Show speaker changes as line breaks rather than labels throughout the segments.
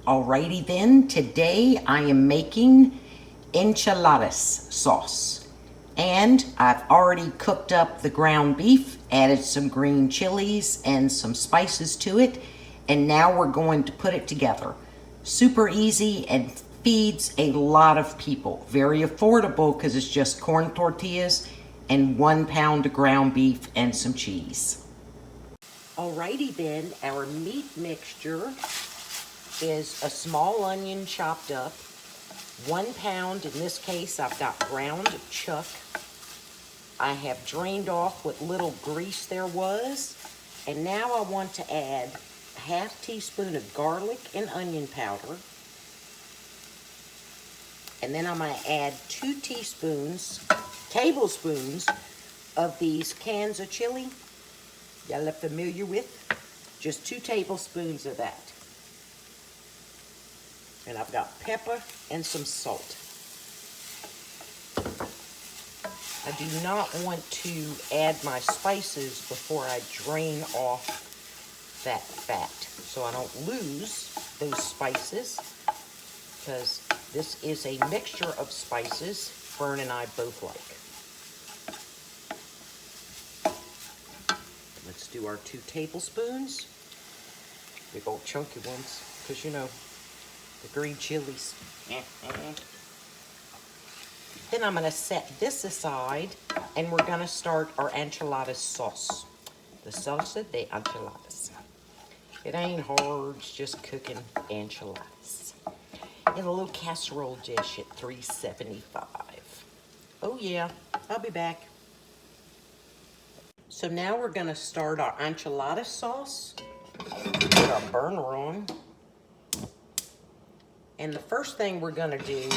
Alrighty then, today I am making enchiladas sauce. And I've already cooked up the ground beef, added some green chilies and some spices to it, and now we're going to put it together. Super easy and feeds a lot of people. Very affordable because it's just corn tortillas and 1 pound of ground beef and some cheese. Alrighty then, our meat mixture is a small onion chopped up, 1 pound, in this case I've got ground chuck. I have drained off what little grease there was, and now I want to add a half teaspoon of garlic and onion powder, and then I'm going to add 2 tablespoons of these cans of chili y'all are familiar with. Just 2 tablespoons of that. And I've got pepper and some salt. I do not want to add my spices before I drain off that fat, so I don't lose those spices, because this is a mixture of spices Fern and I both like. Let's do our 2 tablespoons. Big old chunky ones, because you know, the green chilies. Then I'm going to set this aside, and we're going to start our enchiladas sauce. The salsa de enchiladas. It ain't hard, it's just cooking enchiladas. In a little casserole dish at $3.75. Oh yeah, I'll be back. So now we're going to start our enchilada sauce. Put our burner on. And the first thing we're going to do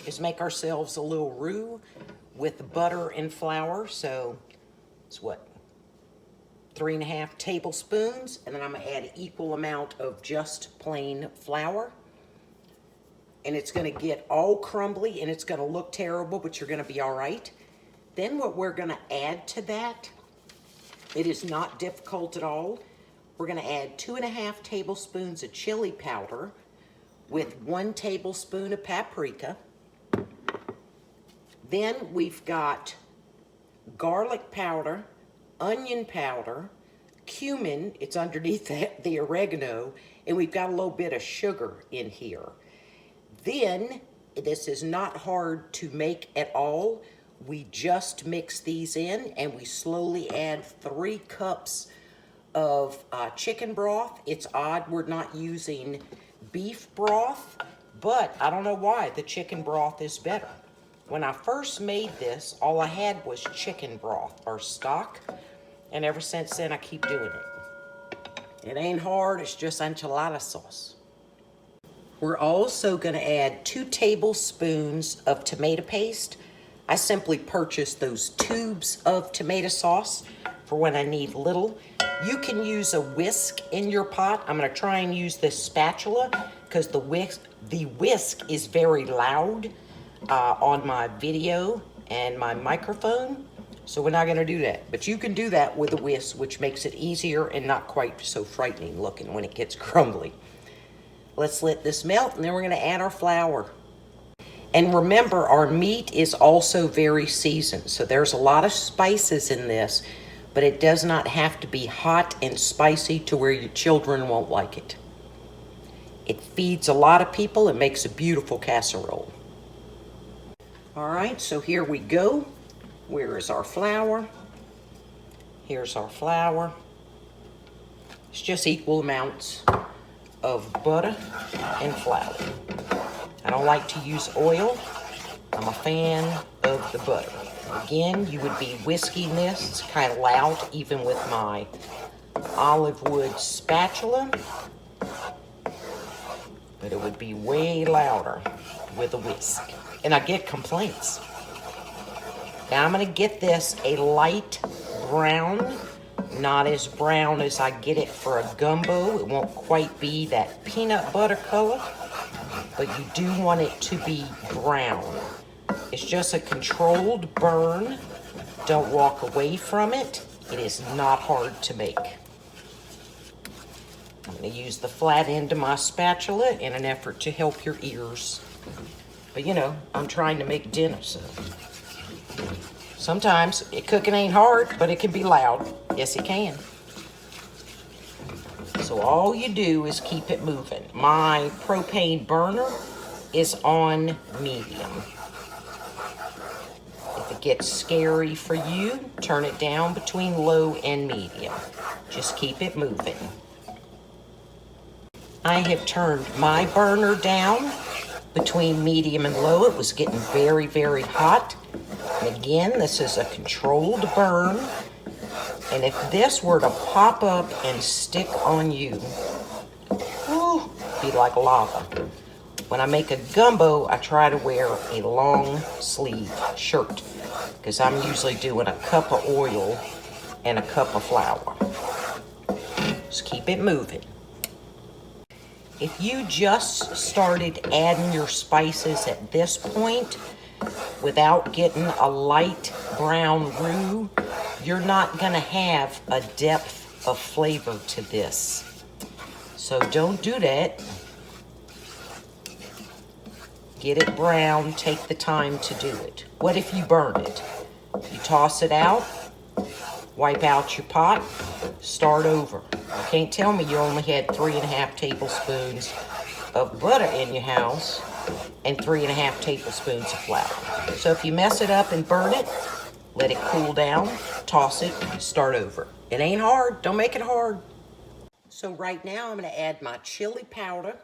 is make ourselves a little roux with butter and flour. So it's what? 3.5 tablespoons. And then I'm going to add an equal amount of just plain flour. And it's going to get all crumbly and it's going to look terrible, but you're going to be all right. Then what we're going to add to that, it is not difficult at all. We're going to add 2.5 tablespoons of chili powder with 1 tablespoon of paprika. Then we've got garlic powder, onion powder, cumin, it's underneath the oregano, and we've got a little bit of sugar in here. Then, this is not hard to make at all. We just mix these in and we slowly add 3 cups of chicken broth. It's odd we're not using beef broth, but I don't know why. The chicken broth is better. When I first made this, all I had was chicken broth or stock, and ever since then I keep doing it. It ain't hard, it's just enchilada sauce. We're also going to add 2 tablespoons of tomato paste. I simply purchased those tubes of tomato sauce for when I need little. You can use a whisk in your pot. I'm going to try and use this spatula because the whisk is very loud on my video and my microphone. So we're not going to do that. But you can do that with a whisk, which makes it easier and not quite so frightening looking when it gets crumbly. Let's let this melt, and then we're going to add our flour. And remember, our meat is also very seasoned. So there's a lot of spices in this, but it does not have to be hot and spicy to where your children won't like it. It feeds a lot of people. It makes a beautiful casserole. All right, so here we go. Where is our flour? Here's our flour. It's just equal amounts of butter and flour. I don't like to use oil. I'm a fan of the butter. Again, you would be whisking this. It's kind of loud even with my olive wood spatula, but it would be way louder with a whisk. And I get complaints. Now I'm going to get this a light brown, not as brown as I get it for a gumbo. It won't quite be that peanut butter color, but you do want it to be brown. It's just a controlled burn. Don't walk away from it. It is not hard to make. I'm going to use the flat end of my spatula in an effort to help your ears. But you know, I'm trying to make dinner, so sometimes cooking ain't hard, but it can be loud. Yes, it can. So all you do is keep it moving. My propane burner is on medium. If it gets scary for you, turn it down between low and medium. Just keep it moving. I have turned my burner down between medium and low. It was getting very, very hot. And again, this is a controlled burn. And if this were to pop up and stick on you, whew, be like lava. When I make a gumbo, I try to wear a long sleeve shirt because I'm usually doing a cup of oil and a cup of flour. Just keep it moving. If you just started adding your spices at this point without getting a light brown roux, you're not going to have a depth of flavor to this. So don't do that. Get it brown, take the time to do it. What if you burn it? You toss it out, wipe out your pot, start over. You can't tell me you only had 3.5 tablespoons of butter in your house and 3.5 tablespoons of flour. So if you mess it up and burn it, let it cool down, toss it, start over. It ain't hard, don't make it hard. So right now I'm gonna add my chili powder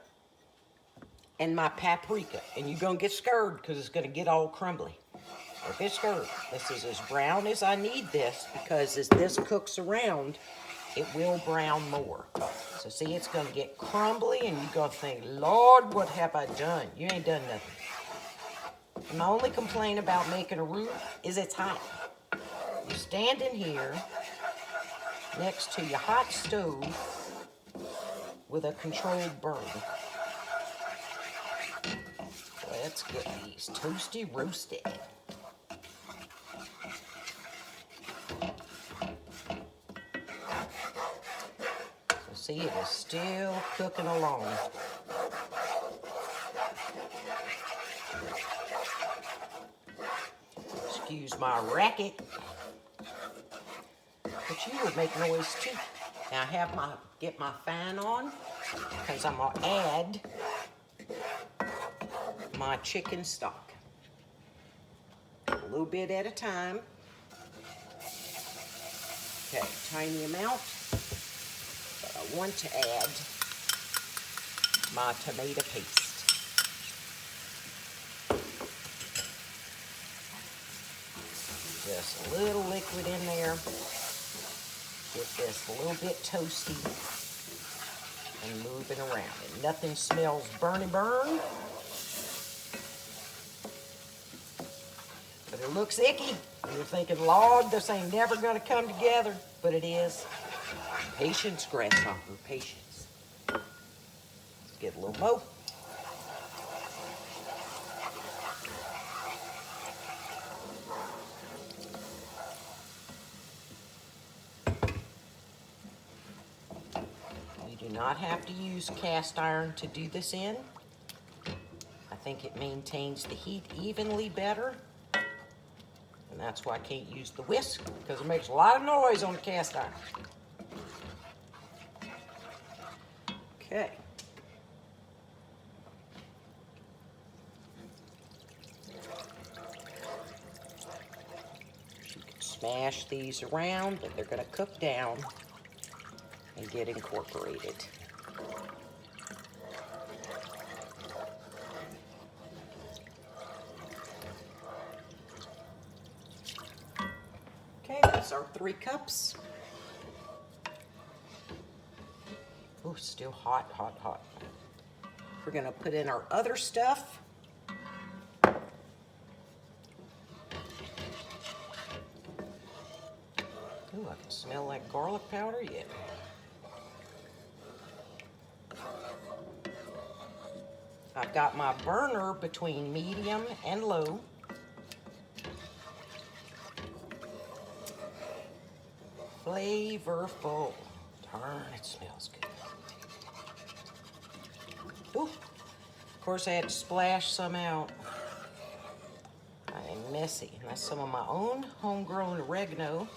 and my paprika. And you're gonna get scared because it's gonna get all crumbly. Don't get scared. This is as brown as I need this because as this cooks around, it will brown more. So see, it's gonna get crumbly and you're gonna think, Lord, what have I done? You ain't done nothing. And my only complaint about making a roux is it's hot. You're standing here next to your hot stove with a controlled burn. Let's get these toasty roasted. So see, it is still cooking along. Excuse my racket. But you would make noise too. Now I get my fan on because I'm gonna add my chicken stock. A little bit at a time. Okay, tiny amount. But I want to add my tomato paste. Just a little liquid in there. Get this a little bit toasty and moving around. And nothing smells burn. But it looks icky. You're thinking, Lord, this ain't never gonna come together. But it is. Patience, grasshopper, patience. Let's get a little more. You do not have to use cast iron to do this in. I think it maintains the heat evenly better. And that's why I can't use the whisk, because it makes a lot of noise on the cast iron. Okay. You can smash these around, but they're going to cook down and get incorporated. Okay, that's our 3 cups. Oh, still hot, hot, hot. We're gonna put in our other stuff. Ooh, I can smell that garlic powder yet. I've got my burner between medium and low. Flavorful. Darn, it smells good. Ooh. Of course, I had to splash some out. I am messy. And that's some of my own homegrown oregano.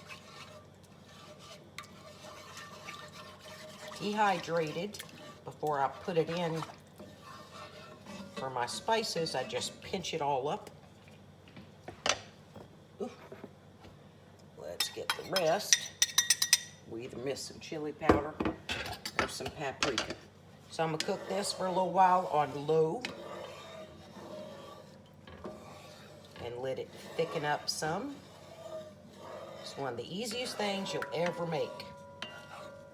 Dehydrated before I put it in for my spices. I just pinch it all up. Ooh. Let's get the rest. We either miss some chili powder or some paprika. So I'm gonna cook this for a little while on low and let it thicken up some. It's one of the easiest things you'll ever make.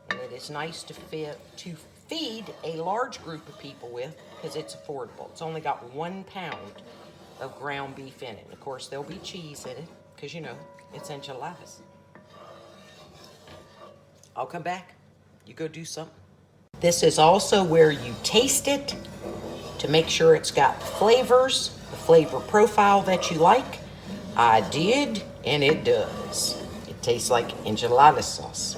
And it is nice to feed a large group of people with because it's affordable. It's only got 1 pound of ground beef in it. Of course, there'll be cheese in it because, you know, it's enchiladas. I'll come back. You go do something. This is also where you taste it to make sure it's got flavors, the flavor profile that you like. I did, and it does. It tastes like enchilada sauce.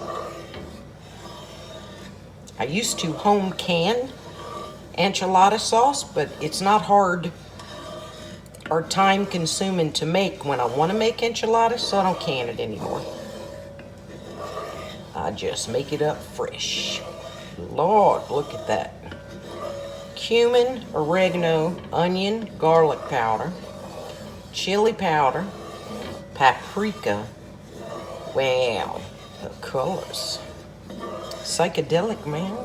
I used to home can enchilada sauce, but it's not hard or time consuming to make when I want to make enchiladas, so I don't can it anymore. I just make it up fresh. Lord, look at that. Cumin, oregano, onion, garlic powder, chili powder, paprika. Wow, the colors. Psychedelic, man.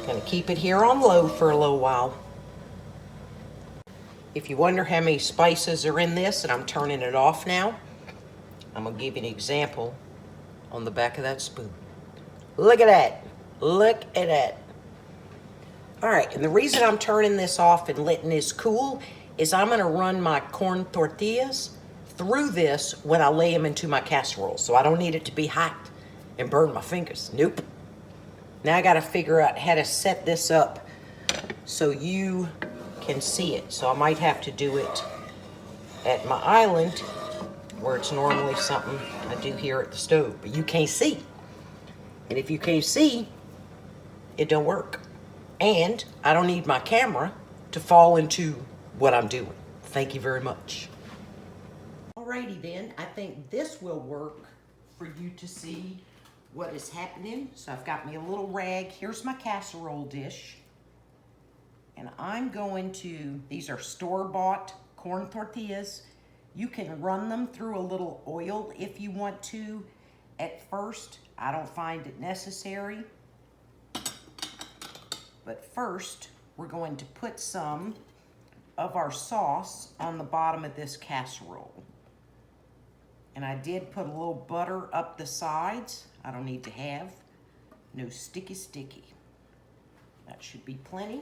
Gonna keep it here on low for a little while. If you wonder how many spices are in this, and I'm turning it off now, I'm gonna give you an example on the back of that spoon. Look at that. Look at that. All right, and the reason I'm turning this off and letting this cool is I'm gonna run my corn tortillas through this when I lay them into my casserole. So I don't need it to be hot and burn my fingers. Nope. Now I gotta figure out how to set this up so you can see it. So I might have to do it at my island where it's normally something I do here at the stove, but you can't see. And if you can't see, it don't work. And I don't need my camera to fall into what I'm doing. Thank you very much. Alrighty then, I think this will work for you to see what is happening. So I've got me a little rag. Here's my casserole dish. And I'm going to, these are store-bought corn tortillas. You can run them through a little oil if you want to. At first, I don't find it necessary. But first, we're going to put some of our sauce on the bottom of this casserole. And I did put a little butter up the sides. I don't need to have no sticky. That should be plenty.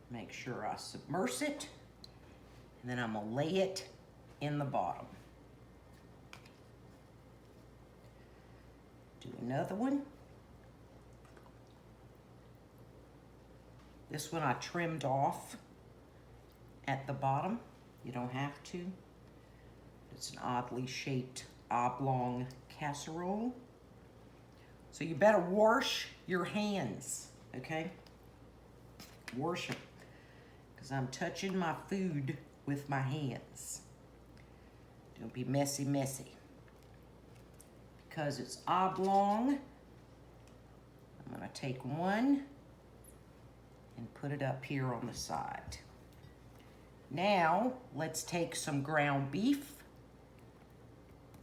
Make sure I submerge it, and then I'm gonna lay it in the bottom. Do another one. This one I trimmed off at the bottom. You don't have to. It's an oddly shaped oblong casserole. So you better wash your hands, okay? Wash them, because I'm touching my food with my hands. Don't be messy. Because it's oblong, I'm gonna take one and put it up here on the side. Now, let's take some ground beef.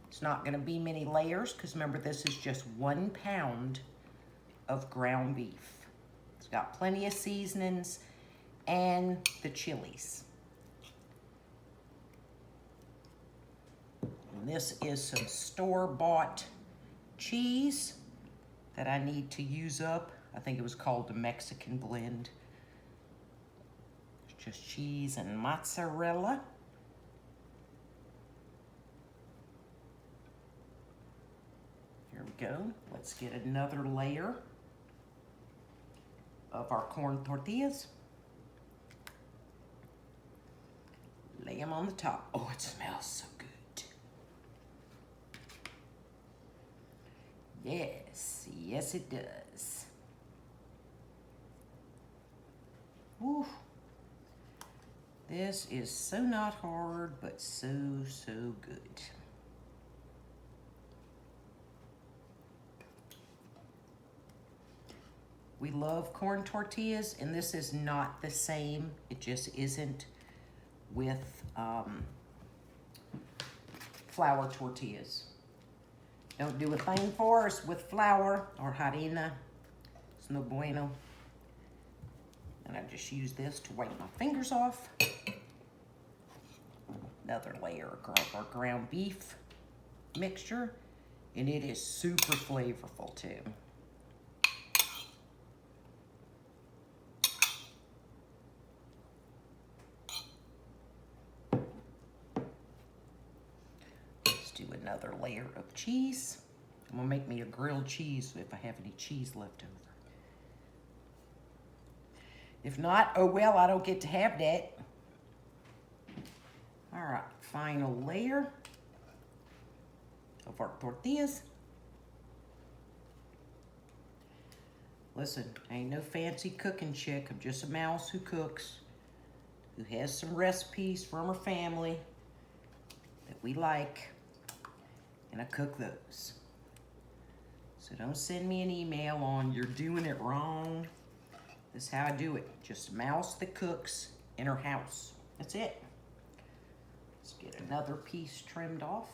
It's not gonna be many layers, because remember, this is just 1 pound of ground beef. It's got plenty of seasonings and the chilies. And this is some store-bought cheese that I need to use up. I think it was called the Mexican blend. It's just cheese and mozzarella. Here we go. Let's get another layer of our corn tortillas. Lay them on the top. Oh, it smells so good. Yes, yes it does. Woo. This is so not hard, but so, so good. We love corn tortillas, and this is not the same. It just isn't with flour tortillas. Don't do a thing for us with flour or harina. It's no bueno. And I just use this to wipe my fingers off. Another layer of our ground beef mixture, and it is super flavorful too. Let's do another layer of cheese. I'm gonna make me a grilled cheese if I have any cheese left over. If not, oh well, I don't get to have that. All right, final layer of our tortillas. Listen, I ain't no fancy cooking chick. I'm just a mouse who cooks, who has some recipes from her family that we like, and I cook those. So don't send me an email on you're doing it wrong. This is how I do it. Just a mouse that cooks in her house. That's it. Let's get another piece trimmed off.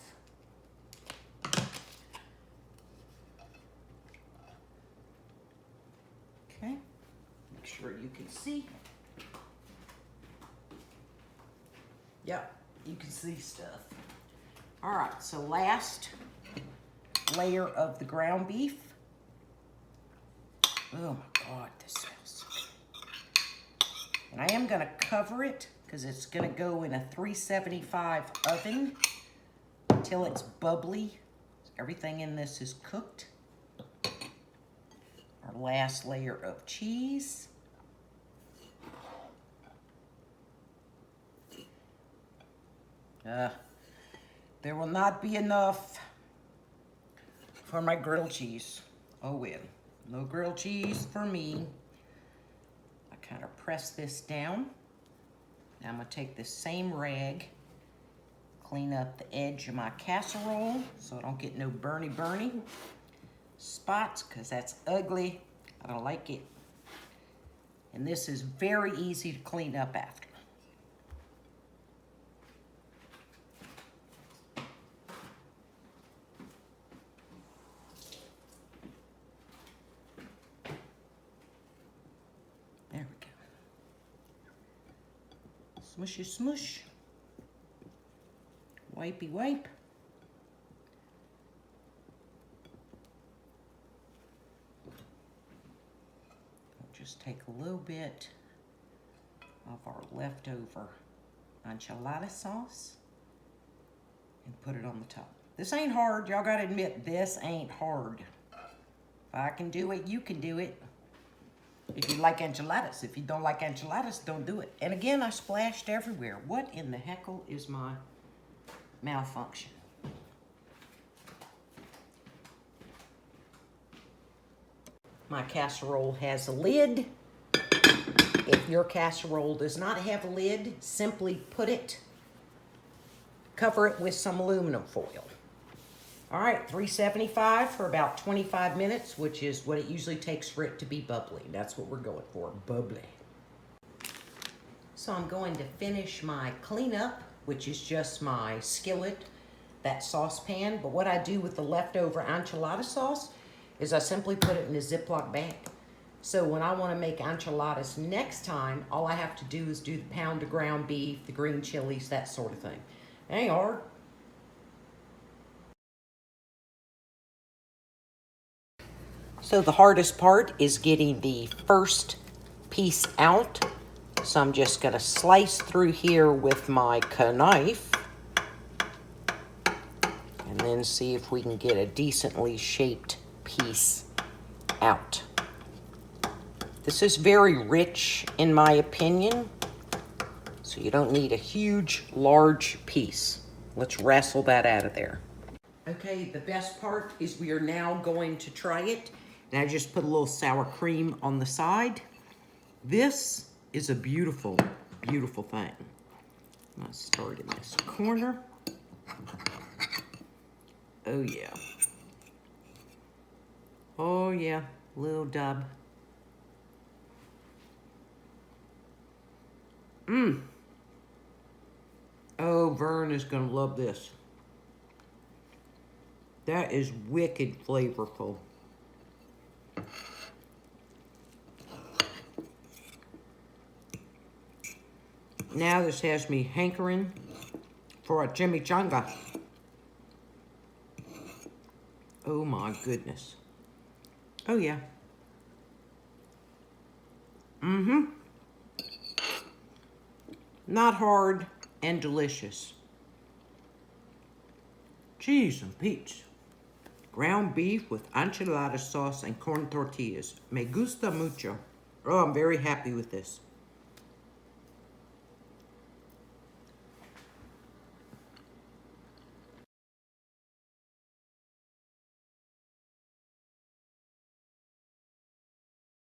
Okay, make sure you can see. Yep, you can see stuff. All right, so last layer of the ground beef. Oh my God, this smells so good. And I am gonna cover it because it's gonna go in a 375 oven until it's bubbly. Everything in this is cooked. Our last layer of cheese. There will not be enough for my grilled cheese. Oh well, no grilled cheese for me. I kind of press this down. Now I'm gonna take this same rag, clean up the edge of my casserole so I don't get no burny spots, because that's ugly. I don't like it. And this is very easy to clean up after. There we go. Smushy smush. Wipey wipe. Just take a little bit of our leftover enchilada sauce and put it on the top. This ain't hard. Y'all gotta admit, this ain't hard. If I can do it, you can do it. If you like enchiladas. If you don't like enchiladas, don't do it. And again, I splashed everywhere. What in the heckle is my malfunction? My casserole has a lid. If your casserole does not have a lid, simply cover it with some aluminum foil. All right, 375 for about 25 minutes, which is what it usually takes for it to be bubbly. That's what we're going for, bubbly. So I'm going to finish my cleanup, which is just my skillet, that saucepan. But what I do with the leftover enchilada sauce is I simply put it in a Ziploc bag. So when I want to make enchiladas next time, all I have to do is do the pound of ground beef, the green chilies, that sort of thing. It ain't hard. So the hardest part is getting the first piece out. So I'm just gonna slice through here with my knife and then see if we can get a decently shaped piece out. This is very rich in my opinion, So you don't need a huge, large piece. Let's wrestle that out of there. Okay, the best part is we are now going to try it. And I just put a little sour cream on the side. This is a beautiful, beautiful thing. I'm gonna start in this corner. Oh yeah. Oh yeah, little dub. Mmm. Oh, Vern is gonna love this. That is wicked flavorful. Now this has me hankering for a chimichanga. Oh my goodness. Oh yeah. Mm-hmm. Not hard and delicious. Cheese and peach. Ground beef with enchilada sauce and corn tortillas. Me gusta mucho. Oh, I'm very happy with this.